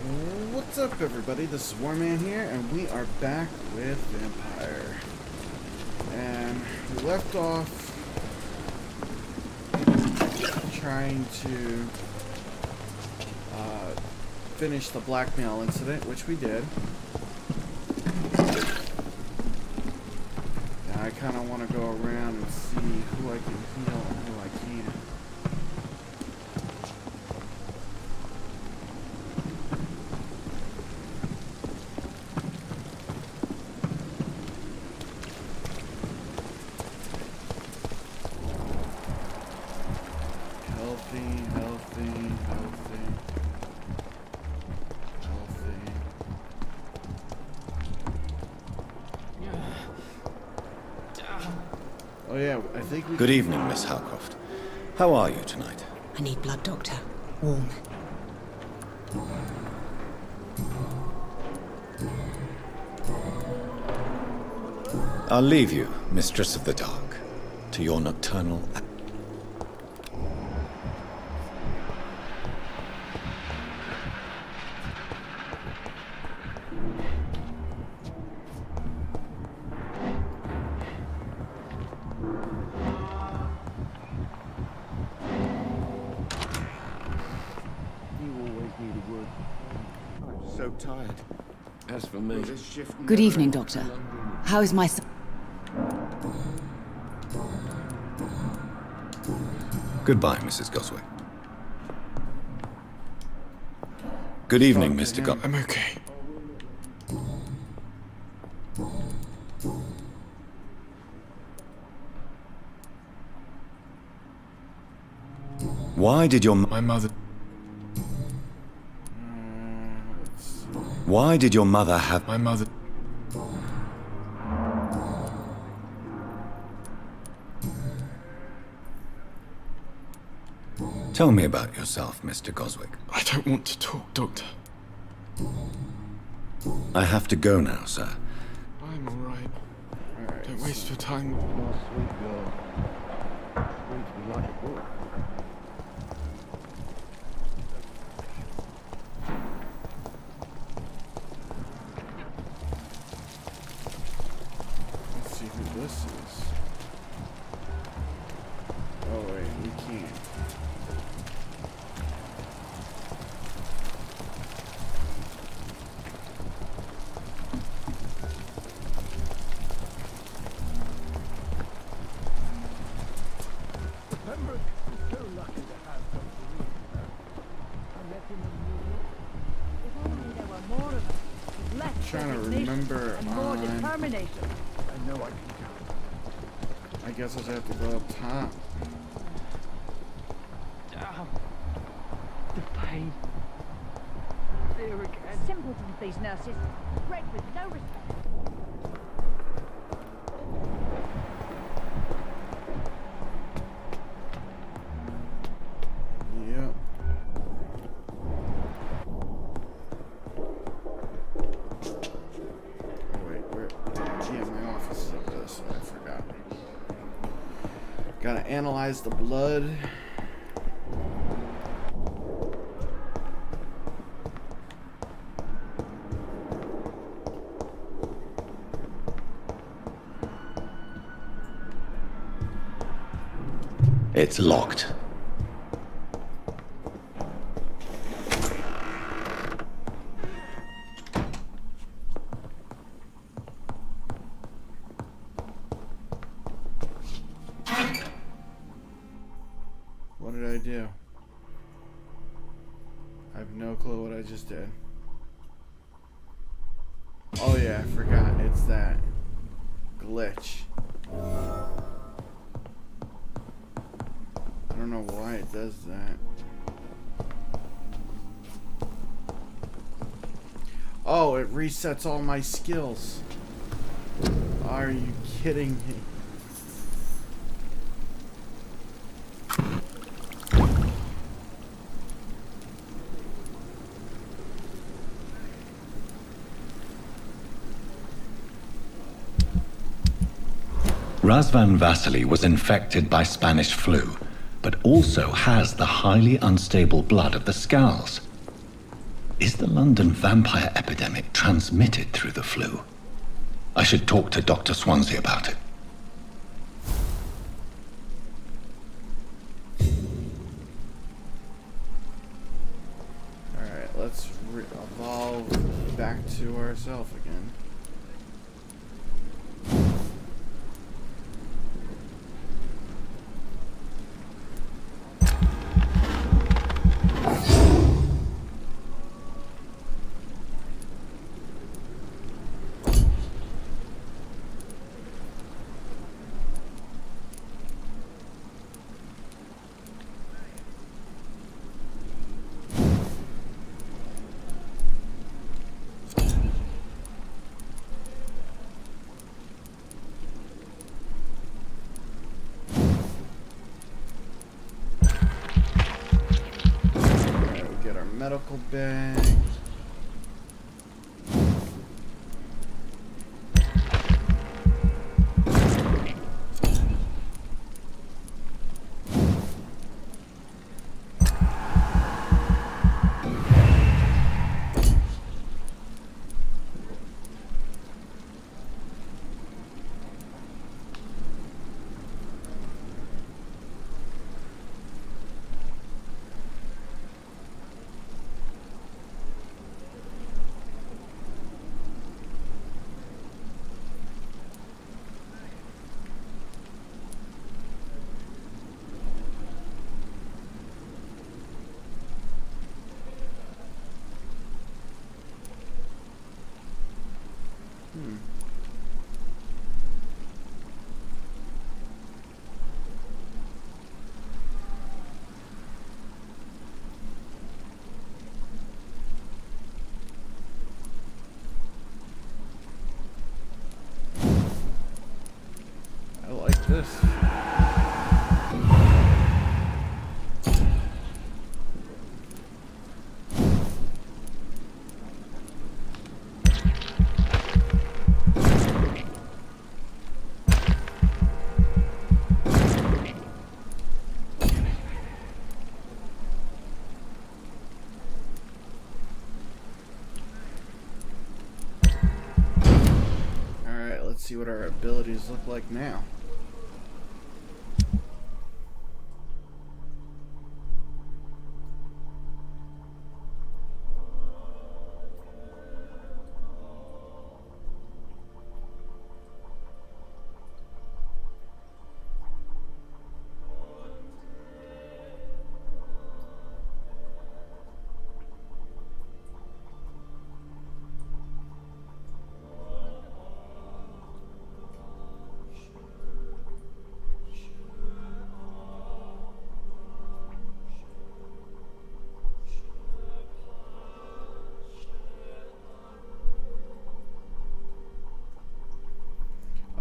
What's up, everybody? This is Warman here, and we are back with Vampyr. And we left off trying to finish the blackmail incident, which we did. And I kind of want to go around and see who I can heal and who I can't. Oh yeah, I think we... Good evening, Miss Howcroft. How are you tonight? I need blood, Doctor. Warm. I'll leave you, Mistress of the Dark, to your nocturnal... So tired. As for me, Good evening, Doctor. How is my son? Goodbye, Mrs. Goswick. Good evening, Mr. Go... I'm okay. Why did your... My mother... Why did your mother have... My mother... Tell me about yourself, Mr. Goswick. I don't want to talk, Doctor. I have to go now, sir. I'm alright. Alright, Don't waste your time. sweet girl. Going to be like a book. Let's see who this is. Oh wait, we can't. Trying to remember on... Determination. I know I can count. I guess I just have to go up top. Damn. The pain. There again. Simpletons, these nurses. Bred with no respect. Yep. Oh wait, where? Yeah, my office is up this. I forgot. Gotta analyze the blood. It's locked. What did I do? I have no clue what I just did. Oh yeah, I forgot. It's that glitch. I don't know why it does that. Oh, it resets all my skills. Are you kidding me? Razvan Vasily was infected by Spanish flu, but also has the highly unstable blood of the Skulls. Is the London vampire epidemic transmitted through the flu? I should talk to Dr. Swansea about it. Alright, let's evolve back to ourselves again. Medical bag. I like this. Let's see what our abilities look like now.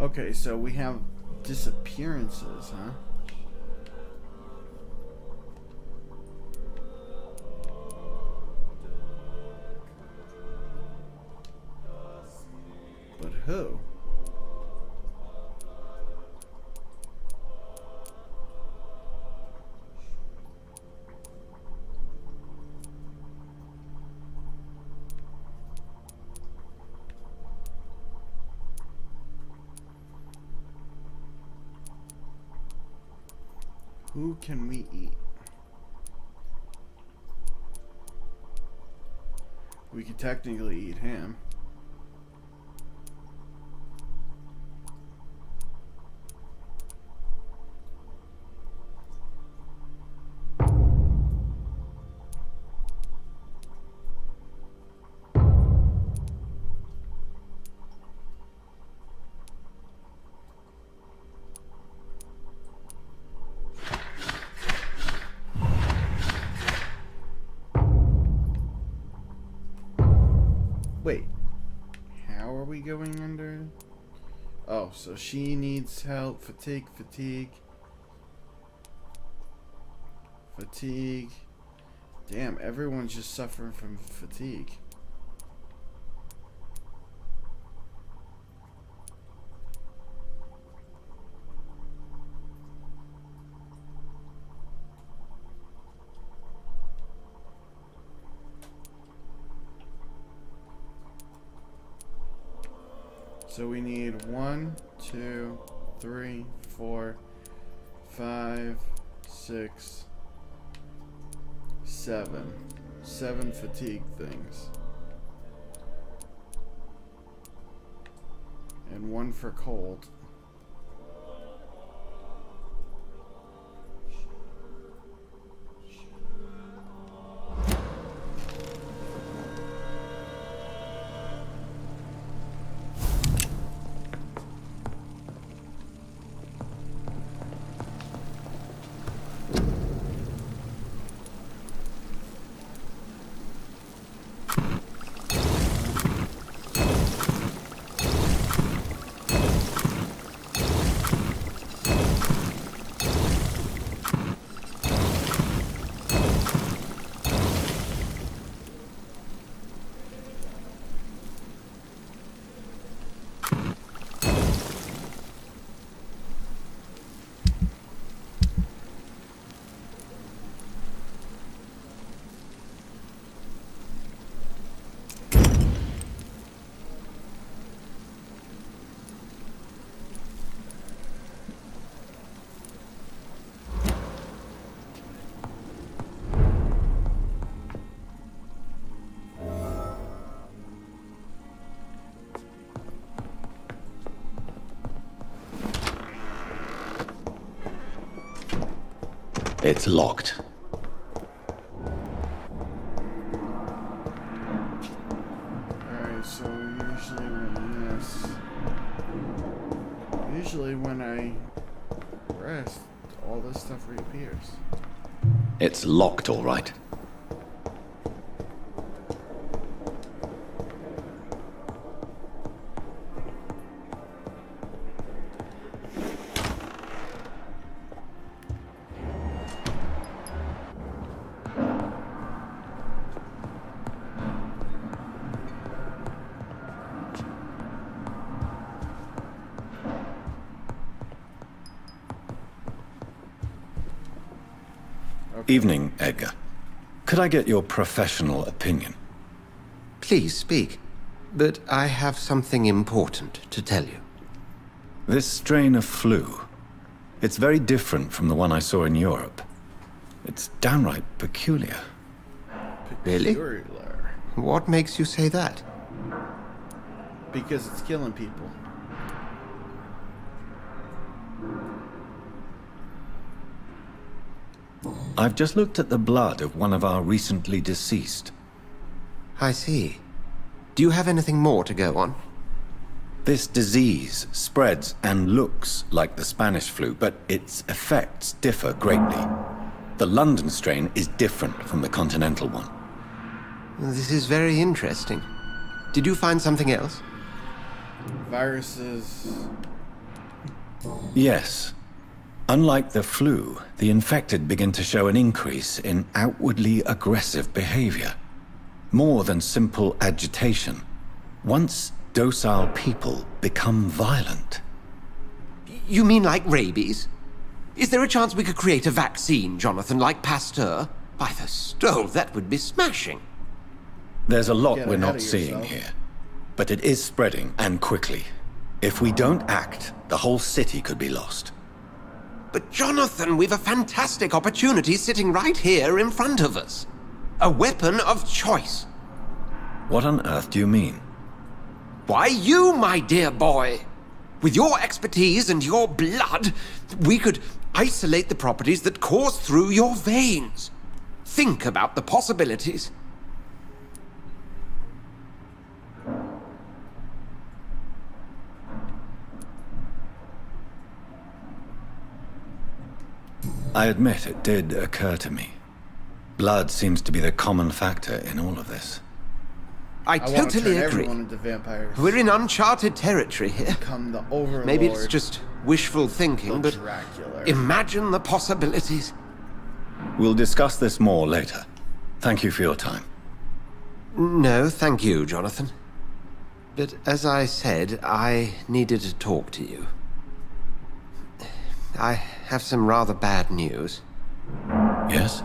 Okay, so we have disappearances, huh? But who? Who can we eat? We could technically eat him. Wait, how are we going under? Oh, so she needs help. Fatigue, fatigue. Fatigue. Damn, everyone's just suffering from fatigue. So we need 1, 2, 3, 4, 5, 6, 7. 7 fatigue things. And 1 for cold. It's locked. Alright, so usually when I rest, all this stuff reappears. It's locked, all right. Evening, Edgar. Could I get your professional opinion? Please speak, but I have something important to tell you. This strain of flu, it's very different from the one I saw in Europe. It's downright peculiar. Really? Peculiar. What makes you say that? Because it's killing people. I've just looked at the blood of one of our recently deceased. I see. Do you have anything more to go on? This disease spreads and looks like the Spanish flu, but its effects differ greatly. The London strain is different from the continental one. This is very interesting. Did you find something else? Viruses. Yes. Unlike the flu, the infected begin to show an increase in outwardly aggressive behavior. More than simple agitation. Once docile people become violent. You mean like rabies? Is there a chance we could create a vaccine, Jonathan, like Pasteur? By the stove, that would be smashing. There's a lot Get we're ahead not of seeing yourself. here. But it is spreading, and quickly. If we don't act, the whole city could be lost. But Jonathan, we've a fantastic opportunity sitting right here in front of us. A weapon of choice. What on earth do you mean? Why, you, my dear boy. With your expertise and your blood, we could isolate the properties that course through your veins. Think about the possibilities. I admit it did occur to me. Blood seems to be the common factor in all of this. I I want to totally turn agree. everyone into vampires. We're in uncharted territory here. Become the overlord. Maybe it's just wishful thinking, the but Dracula. imagine the possibilities. We'll discuss this more later. Thank you for your time. No, thank you, Jonathan. But as I said, I needed to talk to you. I have some rather bad news. Yes?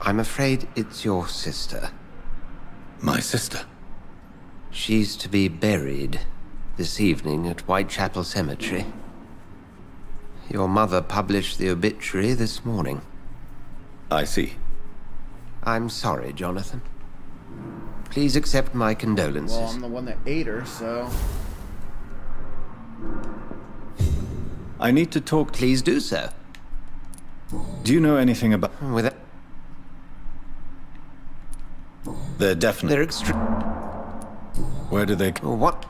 I'm afraid it's your sister. My sister. She's to be buried this evening at Whitechapel Cemetery. Your mother published the obituary this morning. I see. I'm sorry, Jonathan. Please accept my condolences. Well, I'm the one that ate her, so... I need to talk to... Please do so. Do you know anything about... With They're definite... They're extreme. Where do they... What?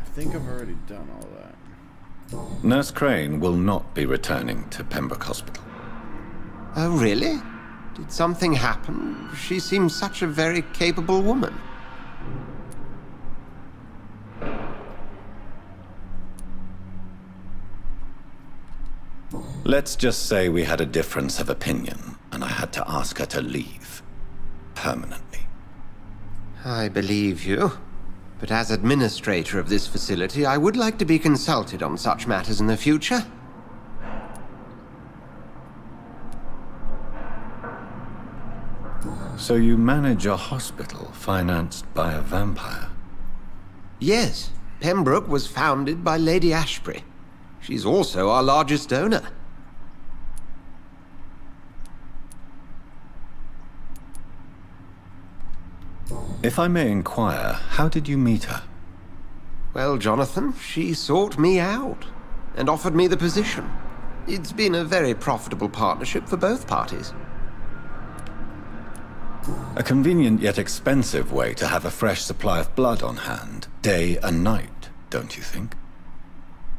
I think I've already done all that. Nurse Crane will not be returning to Pembroke Hospital. Oh, really? Did something happen? She seems such a very capable woman. Let's just say we had a difference of opinion, and I had to ask her to leave. Permanently. I believe you. But as administrator of this facility, I would like to be consulted on such matters in the future. So you manage a hospital financed by a vampire? Yes, Pembroke was founded by Lady Ashbury. She's also our largest donor. If I may inquire, how did you meet her? Well, Jonathan, she sought me out and offered me the position. It's been a very profitable partnership for both parties. A convenient yet expensive way to have a fresh supply of blood on hand, day and night, don't you think?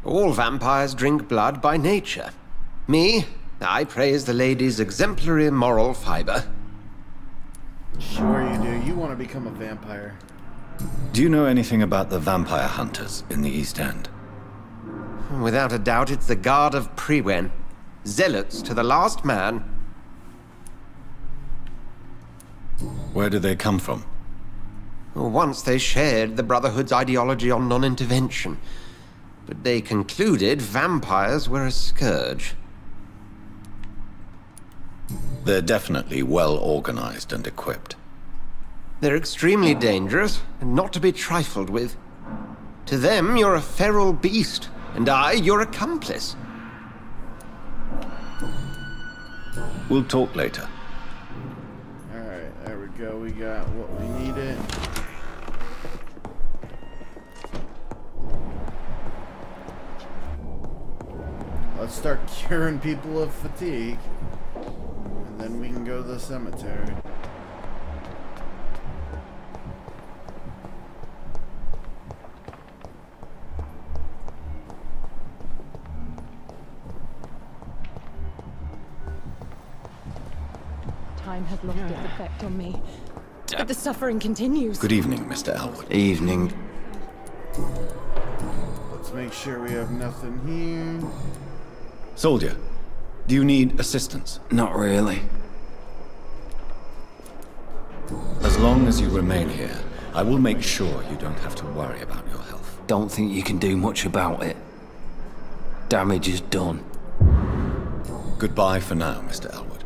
All vampires drink blood by nature. Me, I praise the lady's exemplary moral fiber. Sure you do. You want to become a vampire. Do you know anything about the vampire hunters in the East End? Without a doubt, it's the Guard of Prewen. Zealots to the last man. Where do they come from? Once they shared the Brotherhood's ideology on non-intervention, but they concluded vampires were a scourge. They're definitely well organized and equipped. They're extremely dangerous and not to be trifled with. To them, you're a feral beast, and I, your accomplice. We'll talk later. Alright, there we go. We got what we needed. Let's start curing people of fatigue. And then we can go to the cemetery. Time has lost its effect on me. But the suffering continues. Good evening, Mr. Elwood. Evening. Let's make sure we have nothing here. Soldier, do you need assistance? Not really. As long as you remain here, I will make sure you don't have to worry about your health. Don't think you can do much about it. Damage is done. Goodbye for now, Mr. Elwood.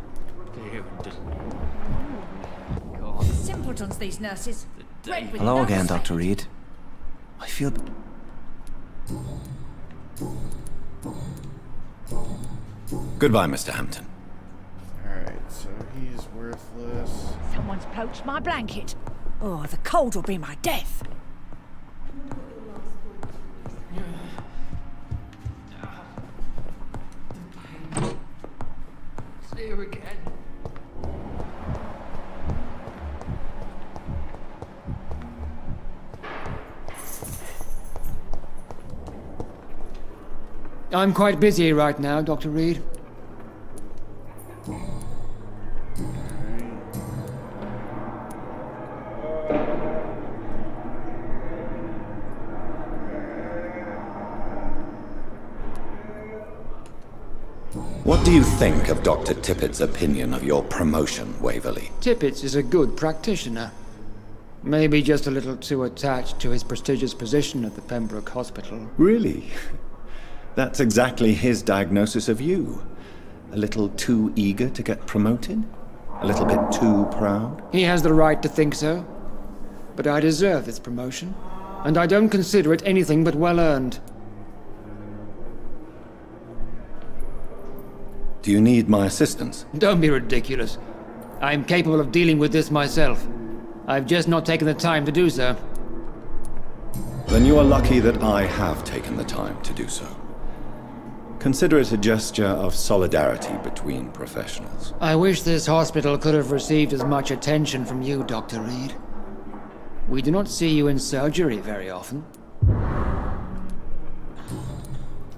Simpletons, these nurses. Bred with Hello no again, respect. Dr. Reed. I feel... Goodbye, Mr. Hampton. Alright, so he's worthless. Someone's poached my blanket. Oh, the cold will be my death. Here again. I'm quite busy right now, Dr. Reed. What do you think of Dr. Tippett's opinion of your promotion, Waverley? Tippett is a good practitioner. Maybe just a little too attached to his prestigious position at the Pembroke Hospital. Really? That's exactly his diagnosis of you. A little too eager to get promoted? A little bit too proud? He has the right to think so. But I deserve this promotion. and I don't consider it anything but well earned. Do you need my assistance? Don't be ridiculous. I'm capable of dealing with this myself. I've just not taken the time to do so. Then you are lucky that I have taken the time to do so. Consider it a gesture of solidarity between professionals. I wish this hospital could have received as much attention from you, Dr. Reed. We do not see you in surgery very often.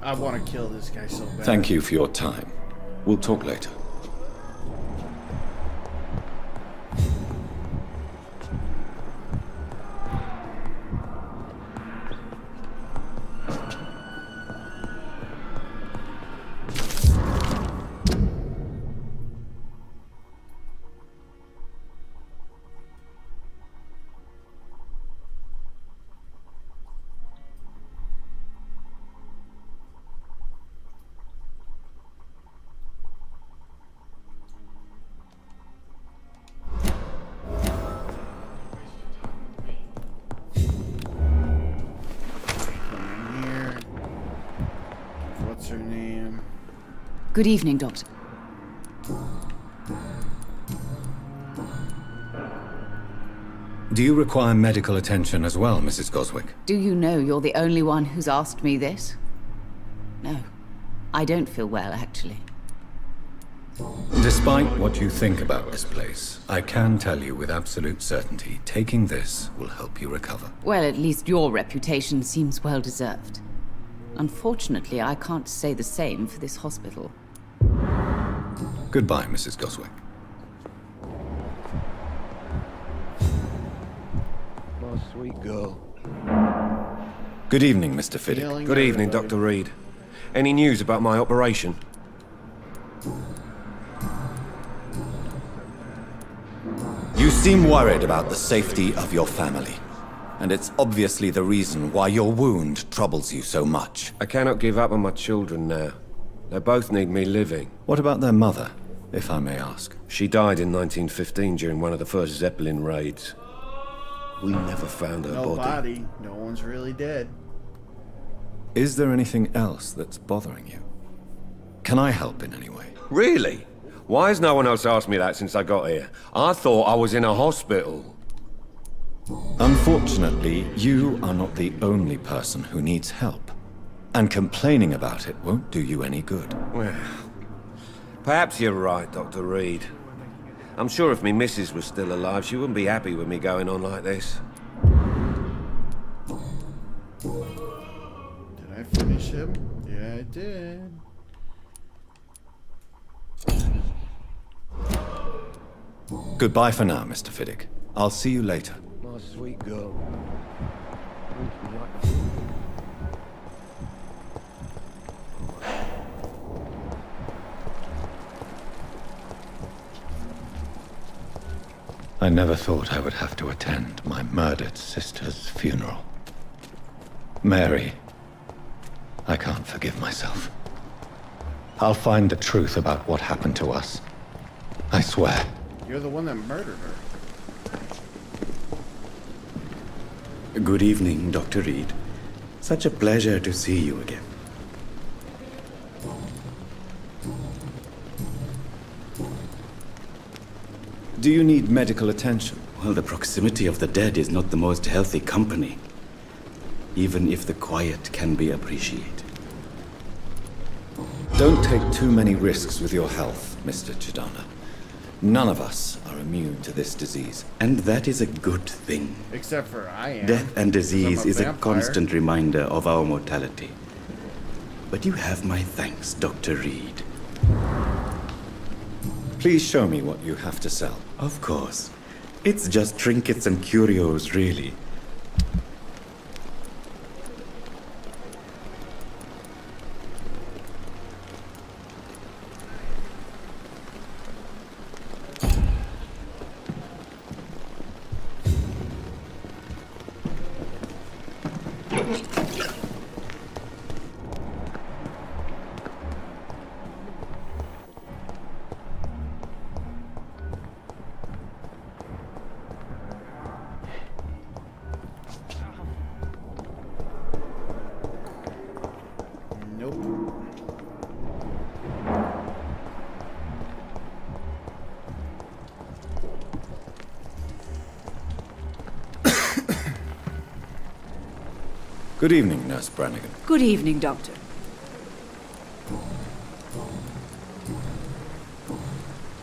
I want to kill this guy so bad. Thank you for your time. We'll talk later. What's her name? Good evening, Doctor. Do you require medical attention as well, Mrs. Goswick? Do you know you're the only one who's asked me this? No. I don't feel well, actually. Despite what you think about this place, I can tell you with absolute certainty, taking this will help you recover. Well, at least your reputation seems well deserved. Unfortunately, I can't say the same for this hospital. Goodbye, Mrs. Goswick. My sweet girl. Good evening, Mr. Fiddick. Healing Good evening, everybody. Dr. Reed. Any news about my operation? You seem worried about the safety of your family. And it's obviously the reason why your wound troubles you so much. I cannot give up on my children now. They both need me living. What about their mother, if I may ask? She died in 1915 during one of the first Zeppelin raids. We never found her No body. body. No one's really dead. Is there anything else that's bothering you? Can I help in any way? Really? Why has no one else asked me that since I got here? I thought I was in a hospital. Unfortunately, you are not the only person who needs help. And complaining about it won't do you any good. Well, perhaps you're right, Dr. Reed. I'm sure if me missus was still alive, she wouldn't be happy with me going on like this. Did I finish him? Yeah, I did. Goodbye for now, Mr. Fiddick. I'll see you later. My sweet girl. I never thought I would have to attend my murdered sister's funeral. Mary, I can't forgive myself. I'll find the truth about what happened to us. I swear. You're the one that murdered her. Good evening, Dr. Reed. Such a pleasure to see you again. Do you need medical attention? Well, the proximity of the dead is not the most healthy company, even if the quiet can be appreciated. Don't take too many risks with your health, Mr. Chidana. None of us are immune to this disease. And that is a good thing. Except for I am. Death and 'Cause I'm disease is a vampire. constant reminder of our mortality. But you have my thanks, Dr. Reed. Please show me what you have to sell. Of course. It's just trinkets and curios, really. Good evening, Nurse Brannigan. Good evening, Doctor.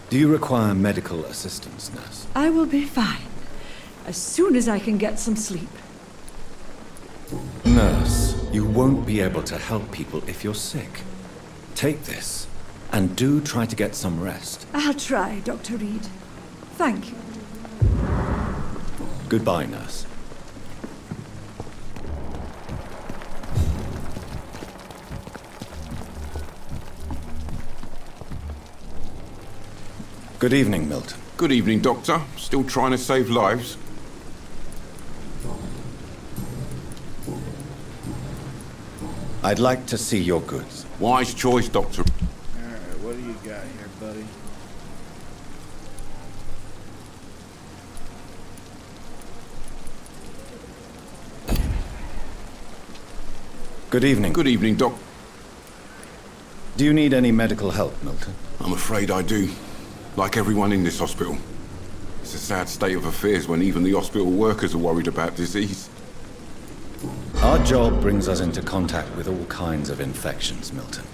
Do you require medical assistance, nurse? I will be fine. As soon as I can get some sleep. Nurse, you won't be able to help people if you're sick. Take this, and do try to get some rest. I'll try, Dr. Reed. Thank you. Goodbye, nurse. Good evening, Milton. Good evening, Doctor. Still trying to save lives? I'd like to see your goods. Wise choice, Doctor. Alright, what do you got here, buddy? Good evening. Good evening, Doc. Do you need any medical help, Milton? I'm afraid I do. Like everyone in this hospital. It's a sad state of affairs when even the hospital workers are worried about disease. Our job brings us into contact with all kinds of infections, Milton.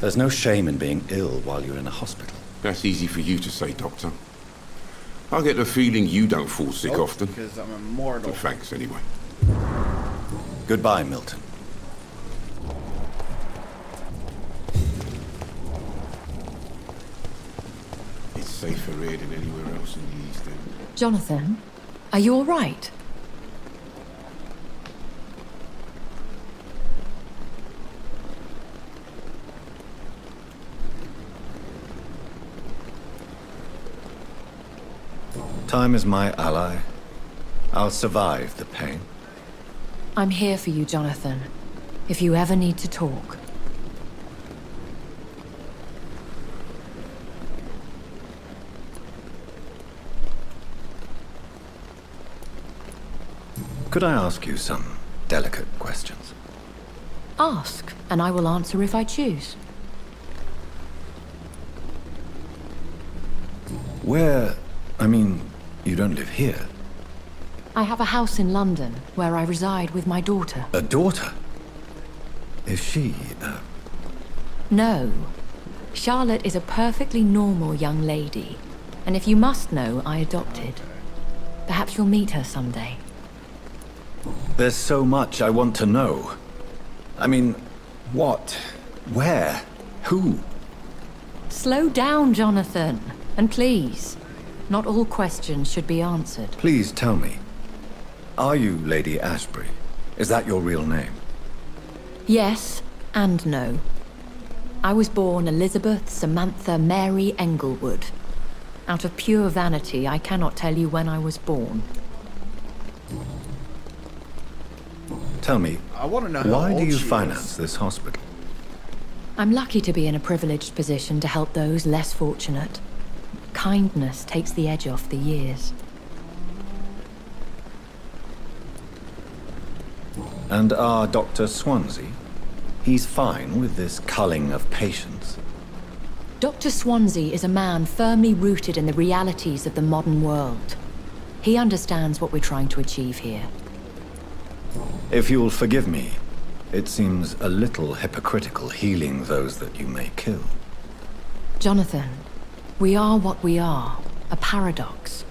There's no shame in being ill while you're in a hospital. That's easy for you to say, Doctor. I get the feeling you don't fall sick often. Because I'm immortal. But thanks anyway. Goodbye, Milton. It's safer here than anywhere else in the East End. Jonathan, are you all right? Time is my ally. I'll survive the pain. I'm here for you, Jonathan. If you ever need to talk. Could I ask you some delicate questions? Ask, and I will answer if I choose. Where... I mean, you don't live here. I have a house in London, where I reside with my daughter. A daughter? Is she, No. Charlotte is a perfectly normal young lady. And if you must know, I adopted. Perhaps you'll meet her someday. There's so much I want to know. I mean, what? Where? Who? Slow down, Jonathan. And please, not all questions should be answered. Please tell me. Are you Lady Ashbury? Is that your real name? Yes, and no. I was born Elizabeth Samantha Mary Englewood. Out of pure vanity, I cannot tell you when I was born. Tell me, I want to know how why old do you she finance is. this hospital? I'm lucky to be in a privileged position to help those less fortunate. Kindness takes the edge off the years. And our Dr. Swansea? He's fine with this culling of patients. Dr. Swansea is a man firmly rooted in the realities of the modern world. He understands what we're trying to achieve here. If you'll forgive me, it seems a little hypocritical healing those that you may kill. Jonathan, we are what we are, a paradox.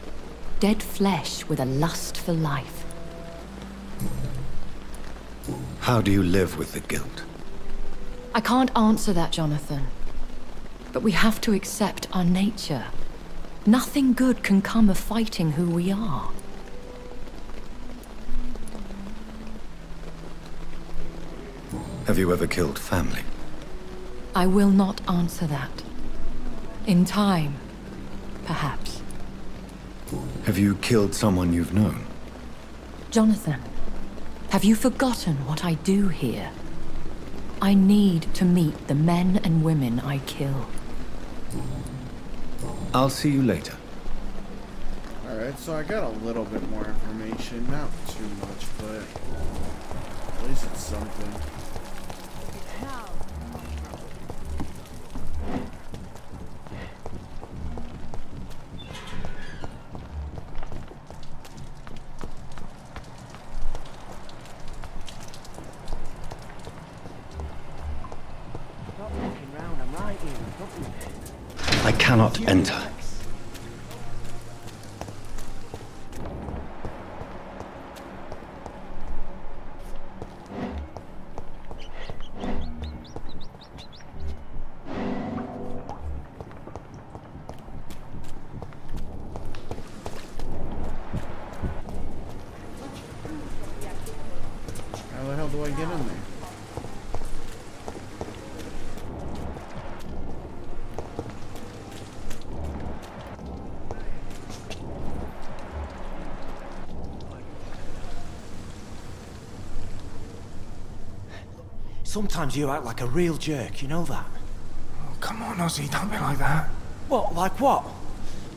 Dead flesh with a lust for life. How do you live with the guilt? I can't answer that, Jonathan. But we have to accept our nature. Nothing good can come of fighting who we are. Have you ever killed family? I will not answer that. In time, perhaps. Have you killed someone you've known? Jonathan, have you forgotten what I do here? I need to meet the men and women I kill. I'll see you later. Alright, so I got a little bit more information. Not too much, but at least it's something. cannot enter. How the hell do I get in there? Sometimes you act like a real jerk, you know that? Oh, come on, Ozzy, don't be like that. What, like what?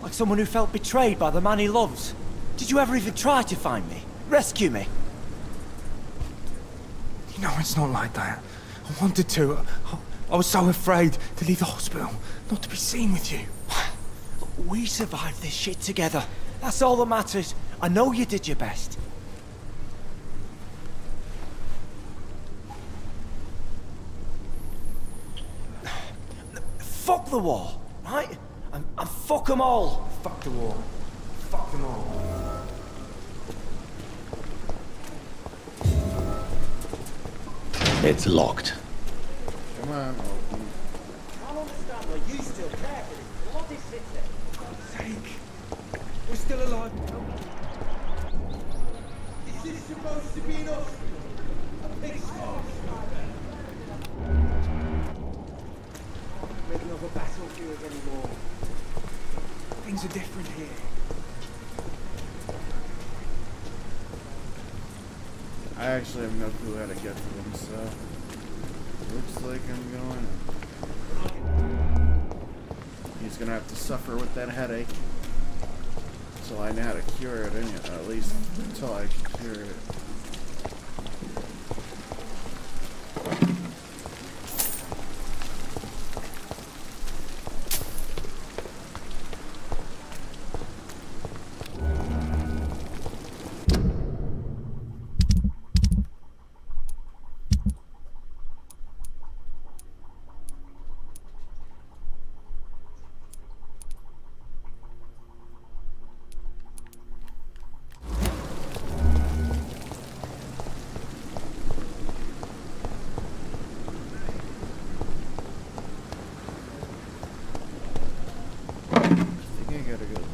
Like someone who felt betrayed by the man he loves? Did you ever even try to find me? Rescue me? You know, it's not like that. I wanted to. I was so afraid to leave the hospital, not to be seen with you. We survived this shit together. That's all that matters. I know you did your best. Fuck the war, right? And fuck them all. Fuck the war. Fuck them all. It's locked. Come on, open. I don't understand why you still care for this bloody city. For God's sake. We're still alive. Is this supposed to be an hospital? A pig farm? Maybe not a battlefield anymore. Things are different here. I actually have no clue how to get to them, so looks like I'm going. He's gonna have to suffer with that headache until I know how to cure it. At least until I can cure it.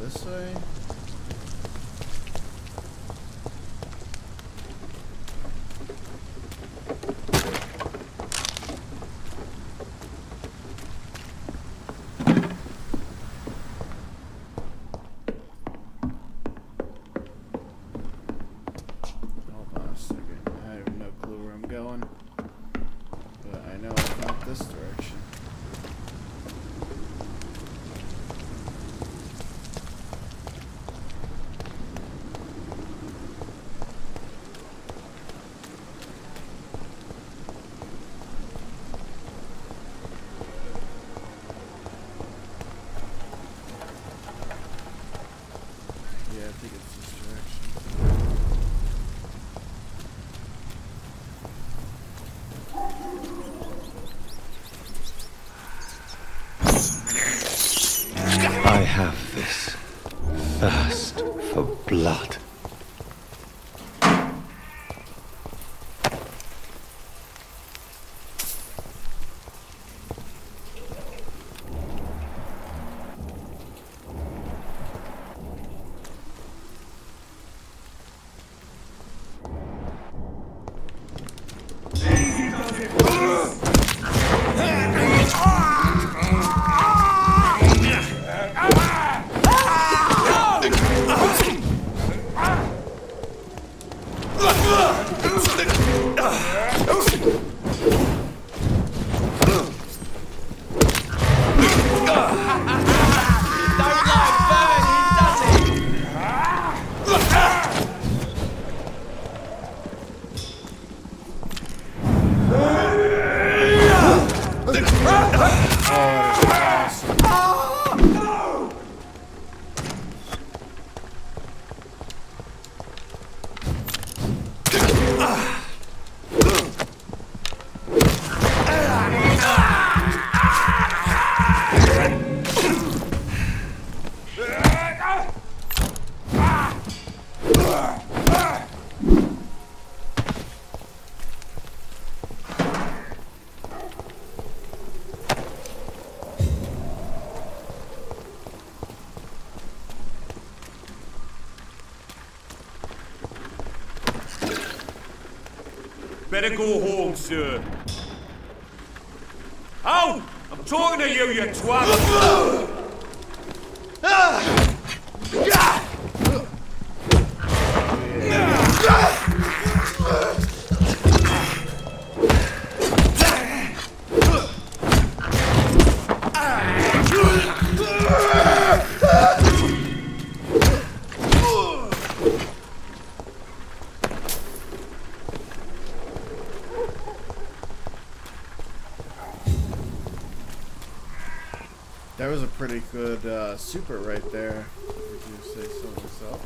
This way? Hold on a second. I have no clue where I'm going, but I know it's not this direction. Yeah, I think it's this direction. I have this thirst for blood. Better go home, sir. Oh! I'm talking to you, you twat! That was a pretty good super right there. Would you say so myself?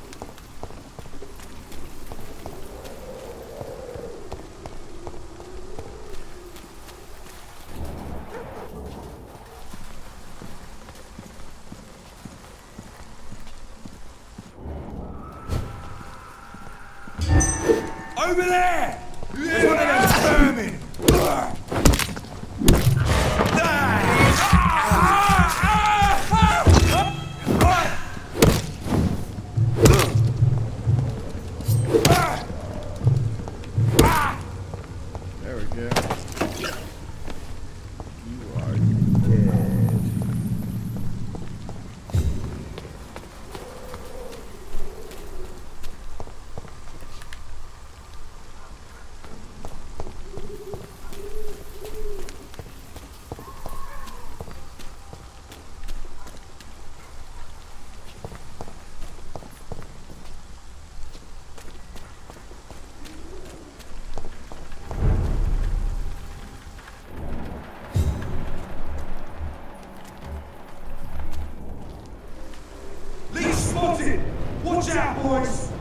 Over there! There's one of them vermin! There we go. You are dead. Spotted! Watch out, boys!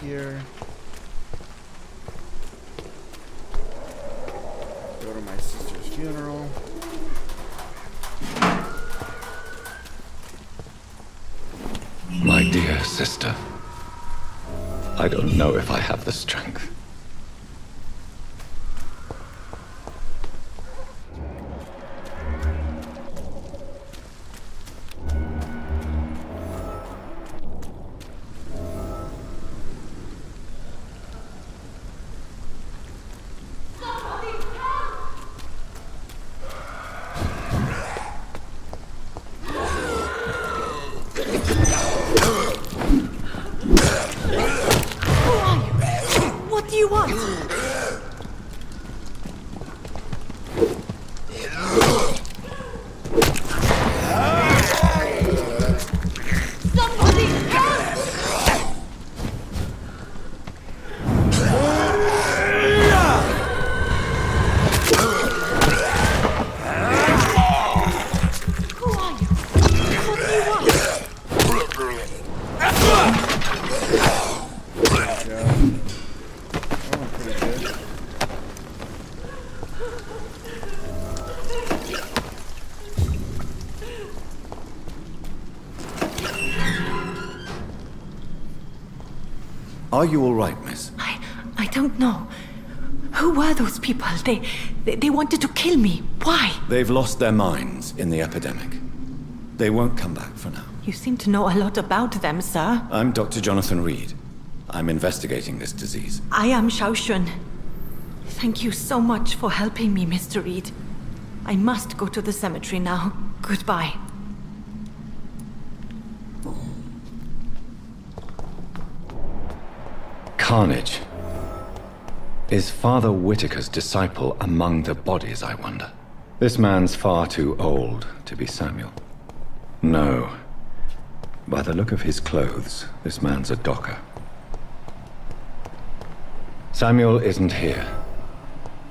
Here. Go to my sister's funeral. My dear sister, I don't know if I have the strength. What Are you all right, miss? I don't know. Who were those people? They wanted to kill me. Why? They've lost their minds in the epidemic. They won't come back for now. You seem to know a lot about them, sir. I'm Dr. Jonathan Reed. I'm investigating this disease. I am Xiaoxun. Thank you so much for helping me, Mr. Reed. I must go to the cemetery now. Goodbye. Carnage. Is Father Whitaker's disciple among the bodies, I wonder? This man's far too old to be Samuel. No. By the look of his clothes, this man's a docker. Samuel isn't here.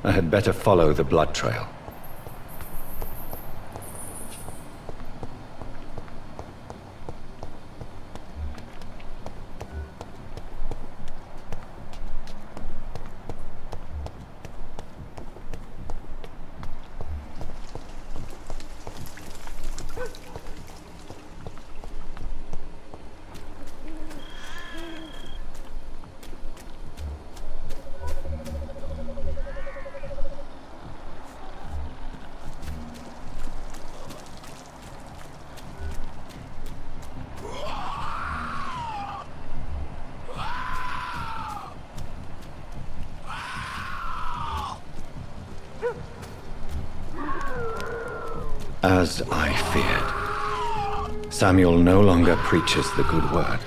I had better follow the blood trail. As I feared, Samuel no longer preaches the good word.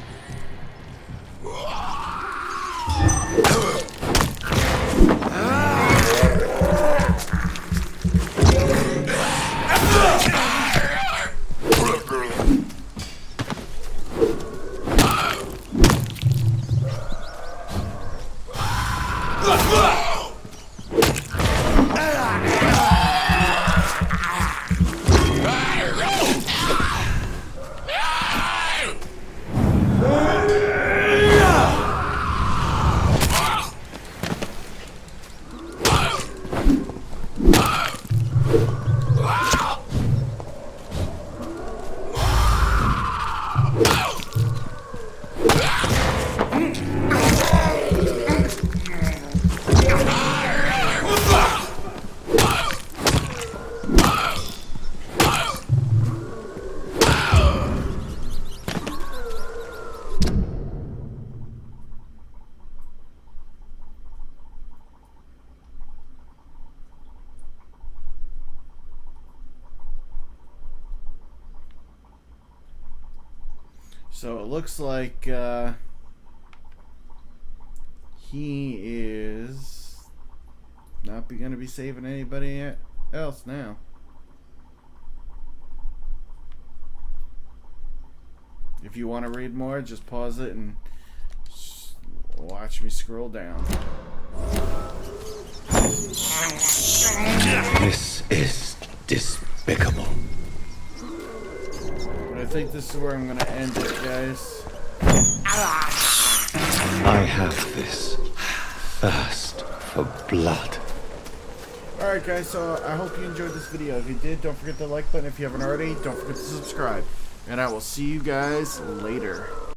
So it looks like he is not going to be saving anybody else now. If you want to read more, just pause it and watch me scroll down. This is despicable. But I think this is where I'm going to end it, guys. I have this thirst for blood. Alright guys, so I hope you enjoyed this video. If you did, don't forget the like button. If you haven't already, don't forget to subscribe. And I will see you guys later.